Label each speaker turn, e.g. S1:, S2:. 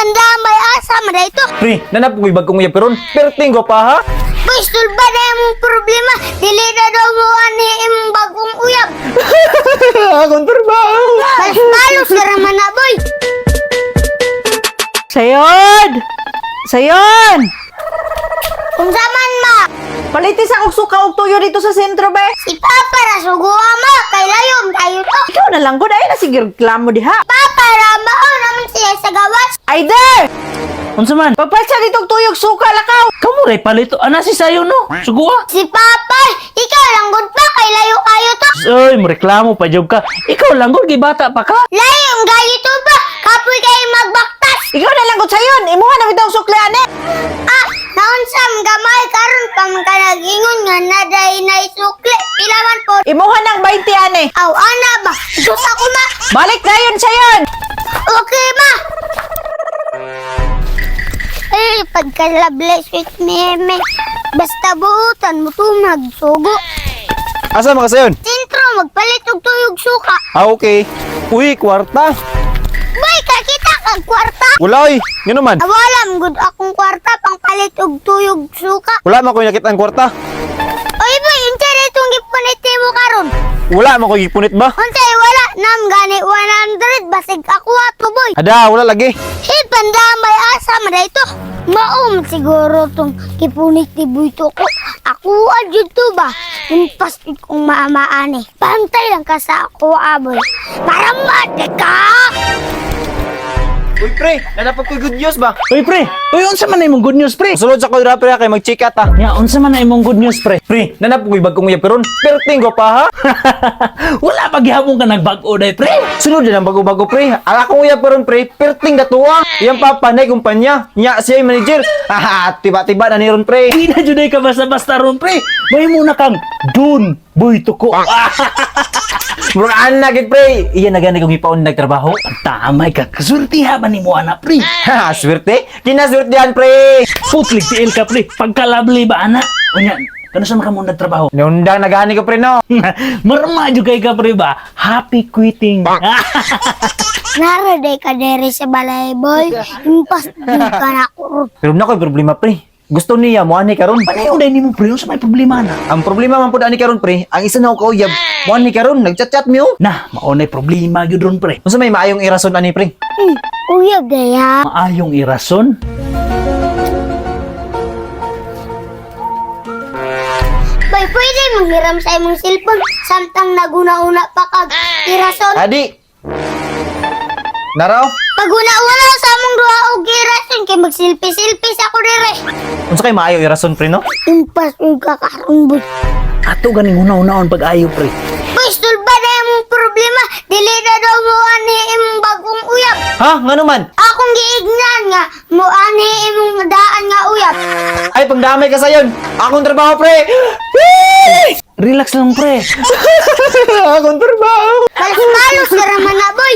S1: pandamay asa man ito.
S2: Pre, nanap ko'y bagong uyab karon. Perting ko pa ha.
S1: Boy, sulba na yung problema. Dili na daw mo ani imong bagong uyab.
S2: Akong trabaho.
S1: Balos ka raman na, boy.
S3: Sayon! Sayon!
S1: Kung zaman ma,
S3: Palitis ang suka og tuyo dito sa sentro, be.
S1: si Papa na suguha ma. Kay layom kayo to.
S3: Ikaw na lang, good. Ay, nasigir reklamo diha.
S1: Papa, ramao naman siya sa gawas.
S3: Ay, there!
S4: Unsa man?
S3: Pagpalsa dito og tuyog suka, lakaw.
S4: Kamu ray palito. Ana si sayo no. Suguha.
S1: Si Papa, ikaw lang good pa. Kay layo kayo to.
S4: Oy, reklamo pa job ka. Ikaw lang gud gibata pa ka.
S1: Layom kayo to ba? Kapoy kayo magbaktas.
S3: Ikaw na lang, good sayon. Imuha na bitaw suklean eh.
S1: Ah, naunsam gamay karon pa man ka nag-ingon nga naday na isukli. Ilaman po.
S3: Imuha ng 20 ane.
S1: Aw, ana ba? Gusto ko ma.
S3: Balik na yun, sayon.
S1: Okay ma. Ay, pagkalable sweet meme. Basta buutan mo tumag sugo.
S2: Asa man ka sayon?
S1: Sintro, magpalit og tuyog suka.
S2: Ah, okay. Uy, kwarta.
S1: Boy, kakita kag kwarta.
S2: Wala oy. Ngano man?
S1: Awalam, good akong kwarta pang palit og tuyog suka.
S2: Wala man ko'y nakita ang kwarta.
S1: Oy boy, unsa na itong gipunit mo karon?
S2: Wala man ko'y gipunit ba?
S1: Unsay wala nam gani 100 basig ako ato boy.
S2: Ada, wala lagi.
S1: Hey, pandamay asa man ito. Maom siguro tong kipunit ni Buito ko. Ako adyo to ba? Impas kong maamaani. Pantay lang ka sa ako, aboy. Para mate ka!
S2: Uy, pre, nanapag ko'y good news ba?
S4: Uy, pre. Uy, unsa man na imong good news, pre?
S2: Sulod sa ko'y rapper kay mag-check ta.
S4: Ya, unsa man na imong good news, pre?
S2: Pre, nanap ko'y bagong uyab karon. Perting ko pa ha.
S4: Wala pa gihapon ka nagbag-o day, pre.
S2: Sunod din ang bago-bago pre. Ala kong uyab karon pre, perting datuwa. Iyang papa na kumpanya. Nya siya yung manager. Haha, tiba-tiba na niron pre.
S4: Di na jud ay ka basta-basta ron, pre. May muna kang Dun Boy Tuko.
S2: Muraan na gid pre. Iyan na gani kong ipaon nagtrabaho.
S4: Ang tamay ka. Kasultiha ba ni mo, ana, pre?
S2: Ha, swerte. Kinaswertehan pre.
S4: Putlig tiil ka, pre. Pagkalabli ba, ana? Unya, kano sa maka mo nagtrabaho?
S2: Nundang nagani ko pre no.
S4: Marama jud kay ka, pre ba? Happy quitting.
S1: Naraday ka dere sa balay, boy. Impas din ka na ko.
S2: Pero na ko'y problema pre. Gusto niya mo ani karon.
S4: Panayon day nimo, pre. Unsa may problema na?
S2: Ang problema man pud ani karon pre, ang isa na ko kauyab. Mo ani karon nagchat-chat mi oh.
S4: Na, maunay problema gyud ron, pre.
S2: Unsa may maayong irason ani pre?
S1: Uyab daya.
S4: Maayong irason.
S1: Boy, pwede manghiram sa imong cellphone. Samtang naguna-una pa kag irason.
S2: Adi. Naraw?
S1: Pag-una-una sa among duha og irason kay magsilpi-silpi sa ko dire.
S2: Unsa kay maayong irason pre no?
S1: Impas yung kakaroon, boy.
S4: Ato ganing una-unaon pag-ayo, pre.
S1: Boy, sulba na imong problema. Dili na daw mo ani imong bagong uyab.
S2: Ha, ngano man?
S1: Akong giignan nga mo ani imong daan nga uyab.
S2: Ay pagdamay ka sayon. Akong trabaho pre.
S4: Relax lang, pre.
S2: Akong trabaho.
S1: Kalos-kalos ka raman na, boy.